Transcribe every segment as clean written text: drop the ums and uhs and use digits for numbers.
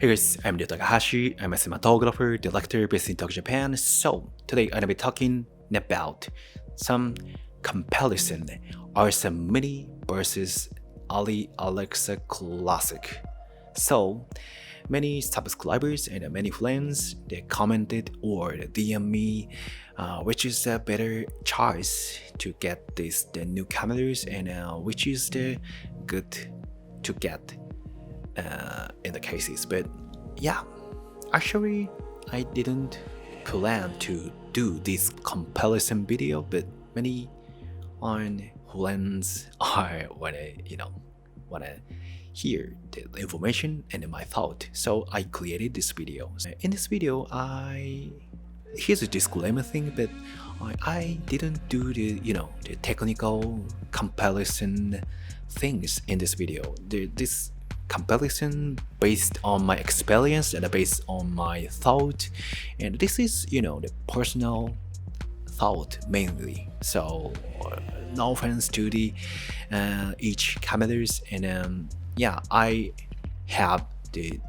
Hey guys, I'm Ryo Takahashi. I'm a cinematographer, director based in Tokyo, Japan. So today I'm gonna be talking about some comparison Ursa Mini versus ARRI Alexa Classic. So many subscribers and many friends they commented or DM me which is a better choice to get the new cameras and which is the good to get in the cases. But yeah, actually I didn't plan to do this comparison video, but many on friends are wanna hear the information and my thought, so I created this video. In this video, here's a disclaimer thing, but I didn't do the technical comparison things in this video. This comparison based on my experience and based on my thought, and this is the personal thought mainly. So no offense to the each cameras, and yeah, I have the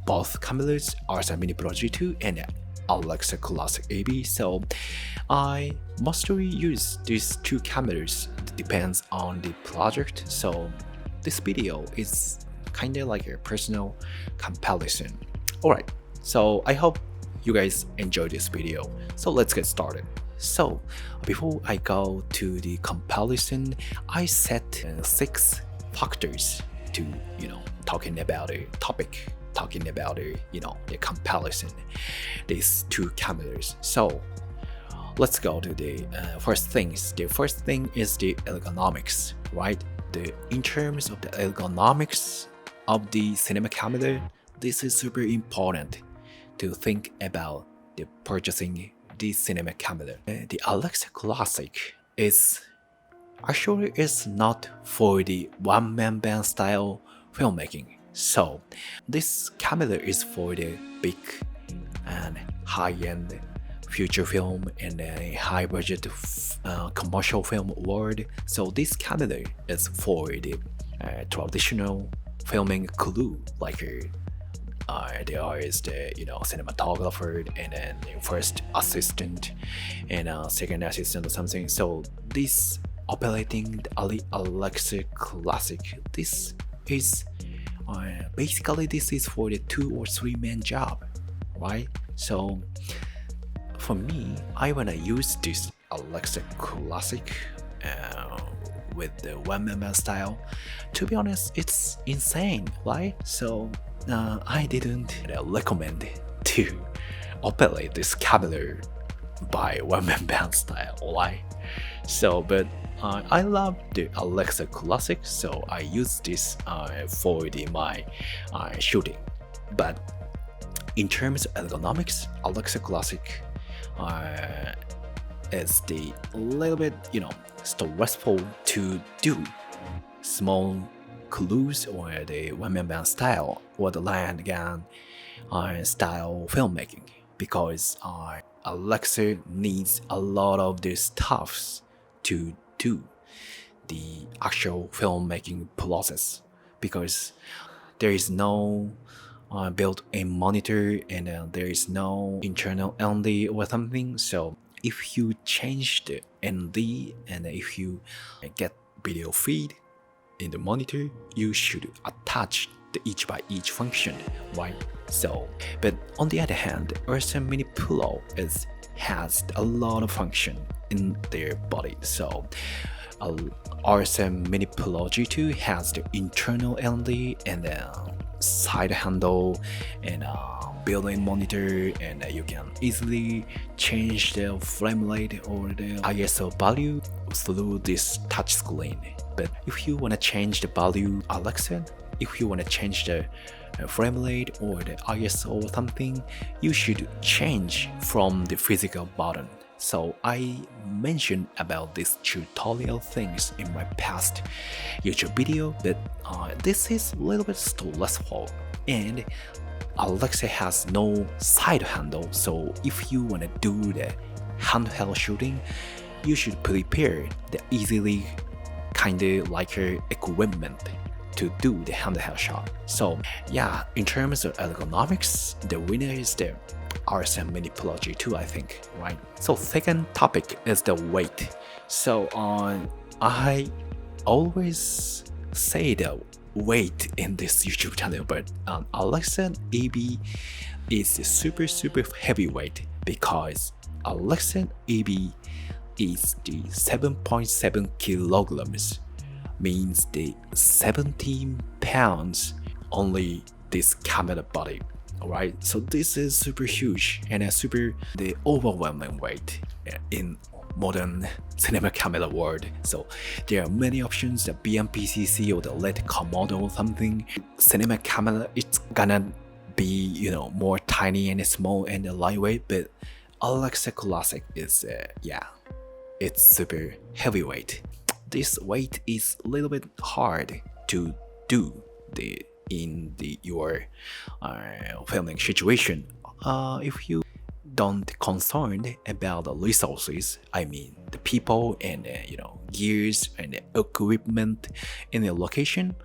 both cameras, Ursa Mini Pro G2 and Alexa Classic EV, so I mostly use these two cameras. It depends on the project, so this video is kinda like a personal comparison. Alright, so I hope you guys enjoy this video, so let's get started. So before I go to the comparison, I set 6 factors to talking about a topic, talking about the comparison these two cameras. So let's go to the first things. The first thing is the ergonomics, right? In terms of the ergonomics of the cinema camera, this is super important to think about the purchasing the cinema camera. The Alexa Classic is not for the one-man band style filmmaking. So this camera is for the big and high-end feature film and a high-budget commercial film world. So this camera is for the traditional filming crew, like there is the cinematographer and then the first assistant and second assistant or something. So this operating the ARRI Alexa Classic, this is basically this is for the 2 or 3 man job, right? So for me, I wanna use this Alexa Classic with the one-man style. To be honest, it's insane, right? So I didn't recommend to operate this camera by one-man band style, right? So, but I love the Alexa Classic, so I use this for my shooting. But in terms of ergonomics, Alexa Classic is the little bit stressful to do small crews or the one-man band style or the land gun style filmmaking, because Alexa needs a lot of the stuffs to do the actual filmmaking process, because there is no built-in monitor and there is no internal ND or something. So if you change the ND and if you get video feed in the monitor, you should attach the each by each function, right? So, but on the other hand, Ursa Mini Pro has a lot of function in their body. So Ursa Mini Pro G2 has the internal ND and side handle and built-in monitor, and you can easily change the frame rate or the ISO value through this touch screen. But if you want to change the value, Alexa, if you want to change the frame rate or the ISO or something, you should change from the physical button. So I mentioned about these tutorial things in my past YouTube video, but this is a little bit stressful, and Alexa has no side handle. So if you want to do the handheld shooting, you should prepare the easily kinda like equipment to do the handheld shot. So yeah, in terms of ergonomics, the winner is the Ursa Mini Pro G2, I think, right? So second topic is the weight. So I always say the weight in this YouTube channel, but Alexa EV is super heavyweight because Alexa EV is the 7.7 kilograms, means the 17 pounds only this camera body. Alright, so this is super huge and the overwhelming weight in modern cinema camera world. So there are many options, the BMPCC or the LED model or something. Cinema camera, it's gonna be, more tiny and small and lightweight, but Alexa Classic is, it's super heavyweight. This weight is a little bit hard to do in your filming situation. If you don't concerned about the resources, I mean the people and gears and equipment in the location,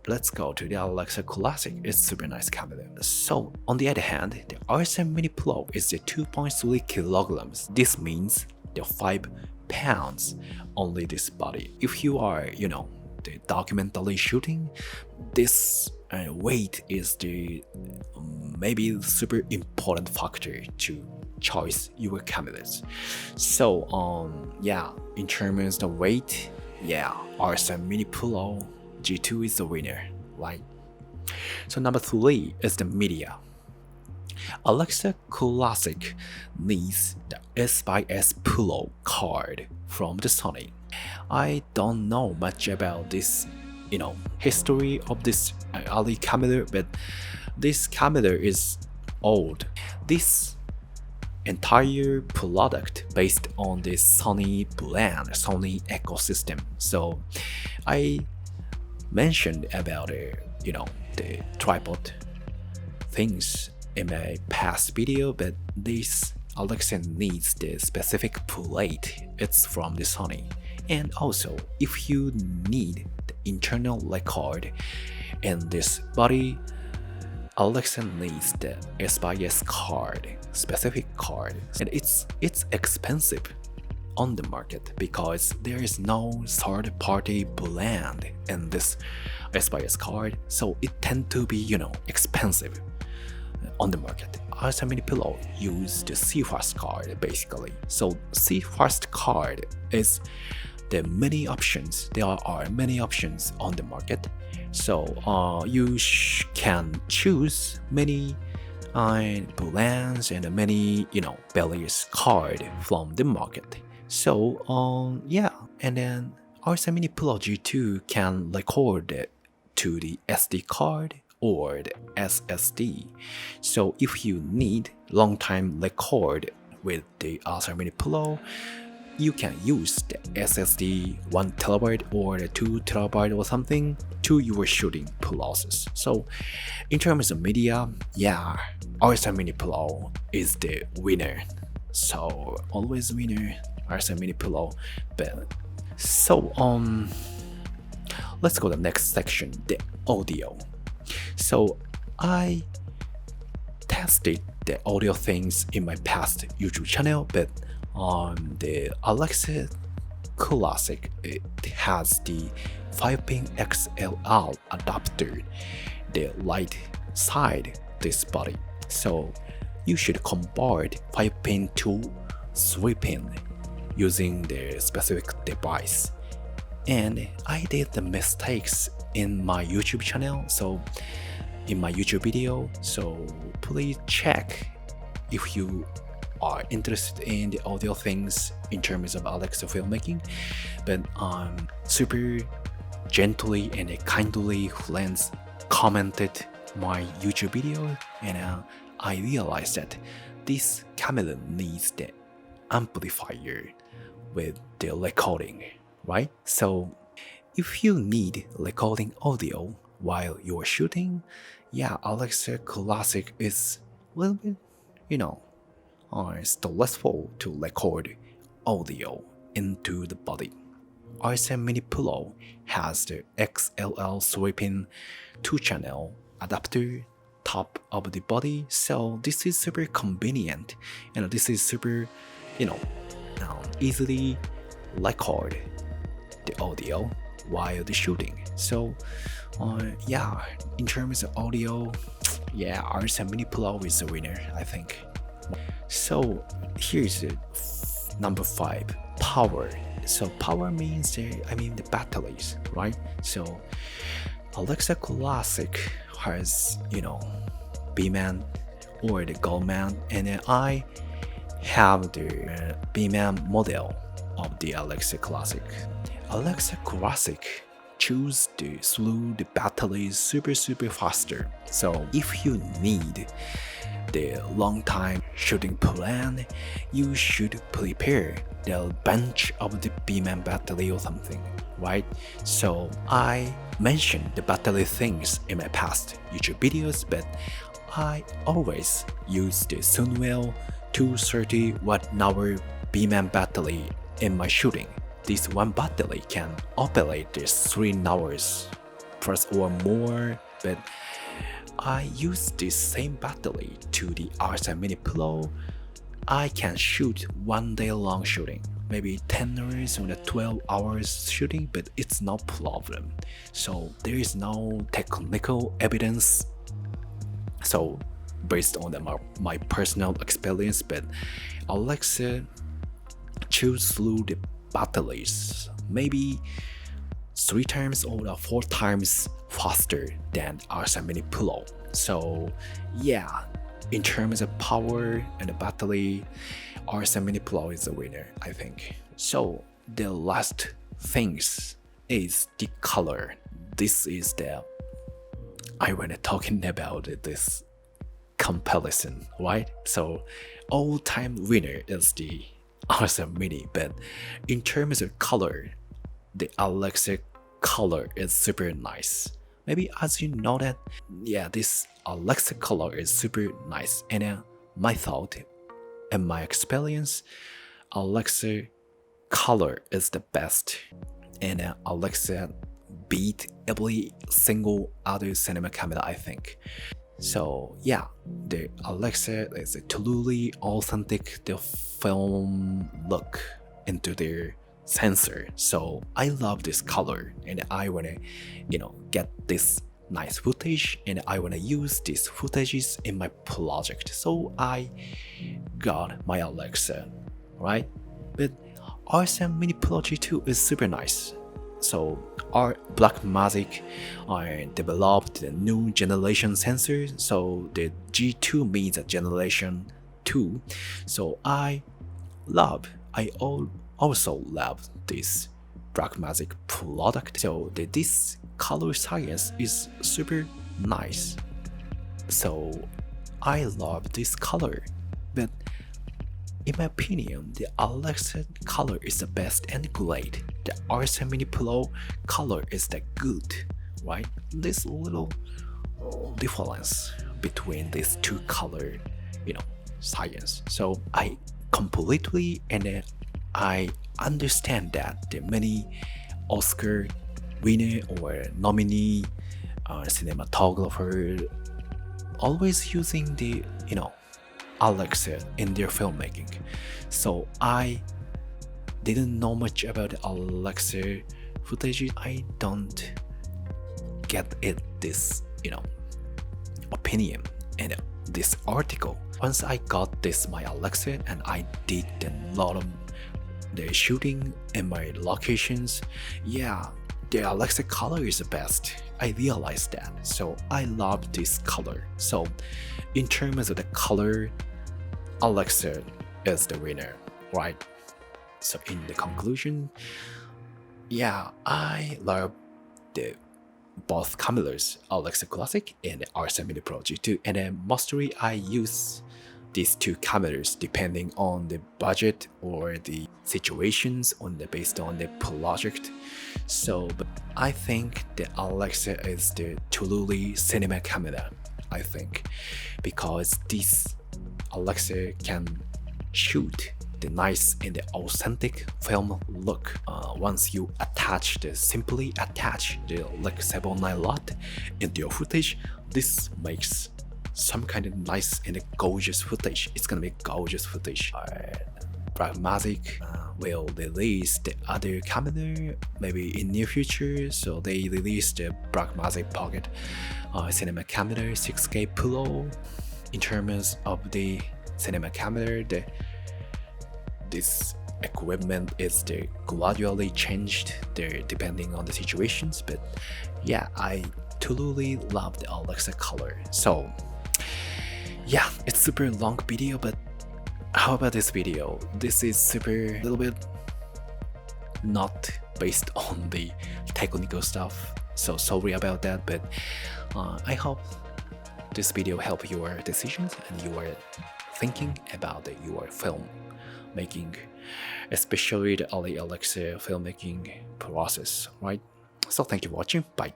let's go to the Alexa Classic. It's super nice camera. So on the other hand, the Ursa Mini Pro is the 2.3 kilograms. This means the 5 pounds only this body. If you are the documentary shooting, this weight is the maybe super important factor to choose your cameras. So in terms of the weight, Ursa Mini Pro G2 is the winner, right? So number 3 is the media. Alexa Classic needs the S/S Pro card from the Sony. I don't know much about this, history of this ARRI camera, but this camera is old. This entire product based on the Sony brand, Sony ecosystem. So I mentioned about the tripod things in my past video, but this Alexa needs the specific plate. It's from the Sony. And also, if you need the internal record in this body, Alexa needs the S/S card, specific card, and it's expensive on the market because there is no third-party brand in this S/S card, so it tends to be expensive on the market. Ursa Mini Pro use the C-Fast card basically. So C-Fast card is there are many options. There are many options on the market. So you can choose many brands and many various card from the market. So and then Ursa Mini Pro G2 can record it to the SD card or the SSD. So if you need long time record with the Ursa Mini Pro, you can use the SSD 1TB or the 2TB or something to your shooting process. So in terms of media, Ursa Mini Pro is the winner. So always winner, Ursa Mini Pro. But so let's go to the next section, the audio. So I tested the audio things in my past YouTube channel, but on the Alexa Classic, it has the 5-pin XLR adapter, the right side this body. So you should convert 5-pin to 3-pin using the specific device. And I did the mistakes in my YouTube channel, so in my YouTube video, so please check if you are interested in the audio things in terms of Alexa filmmaking. But super gently and kindly friends commented my YouTube video, and I realized that this camera needs the amplifier with the recording, right? So if you need recording audio while you're shooting, Alexa Classic is a little bit, stressful to record audio into the body. RSM Mini Pro has the XLL sweeping 2-channel adapter top of the body, so this is super convenient, and this is super, easily record the audio while the shooting. So in terms of audio, RSM Mini Pro is the winner, I think. So here's number 5, power. So power means the batteries, right? So Alexa Classic has B-Man or the Goldman, and then I have the B-Man model of the Alexa Classic. Alexa Classic choose to slow the batteries super faster. So if you need the long time shooting plan, you should prepare the bunch of the B-Man battery or something, right? So I mentioned the battery things in my past YouTube videos, but I always use the Sunwell 230 watt-hour B-Man battery in my shooting. This one battery can operate the 3 hours plus or more, but I use this same battery to the RSM Mini Pro. I can shoot 1 day long shooting, maybe 10 hours or 12 hours shooting, but it's no problem. So there is no technical evidence. So based on my personal experience, but Alexa choose through the batteries maybe 3 times or 4 times faster than RSM Mini Pro. So in terms of power and the battery, RSM Mini Pro is the winner, I think. So the last things is the color. This is I want to talking about this comparison, right? So all-time winner is the RSM Mini, but in terms of color, the Alexa color is super nice. Maybe as you know that, this Alexa color is super nice, and my thought and my experience, Alexa color is the best, and Alexa beat every single other cinema camera, I think. So the Alexa is a truly authentic the film look into their sensor. So I love this color, and I wanna get this nice footage, and I wanna use these footages in my project. So I got my Alexa, right? But RSM Mini Pro G2 is super nice. So our Blackmagic developed the new generation sensor, so the G2 means a generation 2. So I also love this Blackmagic product. So this color science is super nice. So I love this color, but in my opinion, the Alexa color is the best and great. The RSM Mini Pro color is the good, right? This little difference between these two color, science. So I completely I understand that the many Oscar winner or nominee cinematographer always using the Alexa in their filmmaking. So I didn't know much about Alexa footage. I don't get this opinion and this article. Once I got my Alexa and I did a lot of the shooting in my locations, the Alexa color is the best. I realized that. So I love this color. So in terms of the color, Alexa is the winner, right? So in the conclusion, I love both cameras, Alexa Classic and RSM Mini Pro G2, and then mostly I use these two cameras depending on the budget or the situations based on the project. So but I think the Alexa is the truly cinema camera, I think, because this Alexa can shoot the nice and the authentic film look. Once you simply attach the like 709 LUT into your footage, this makes some kind of nice and gorgeous footage. It's gonna be gorgeous footage. Blackmagic will release the other camera maybe in near future, so they released the Blackmagic Pocket cinema camera 6K Pro. In terms of the cinema camera, this equipment is gradually changed depending on the situations, but yeah, I totally love the Alexa color. So yeah, it's super long video, but how about this video? This is super little bit not based on the technical stuff, so sorry about that, but I hope this video help your decisions and you are thinking about your film making, especially the ARRI Alexa filmmaking process, right? So thank you for watching, bye.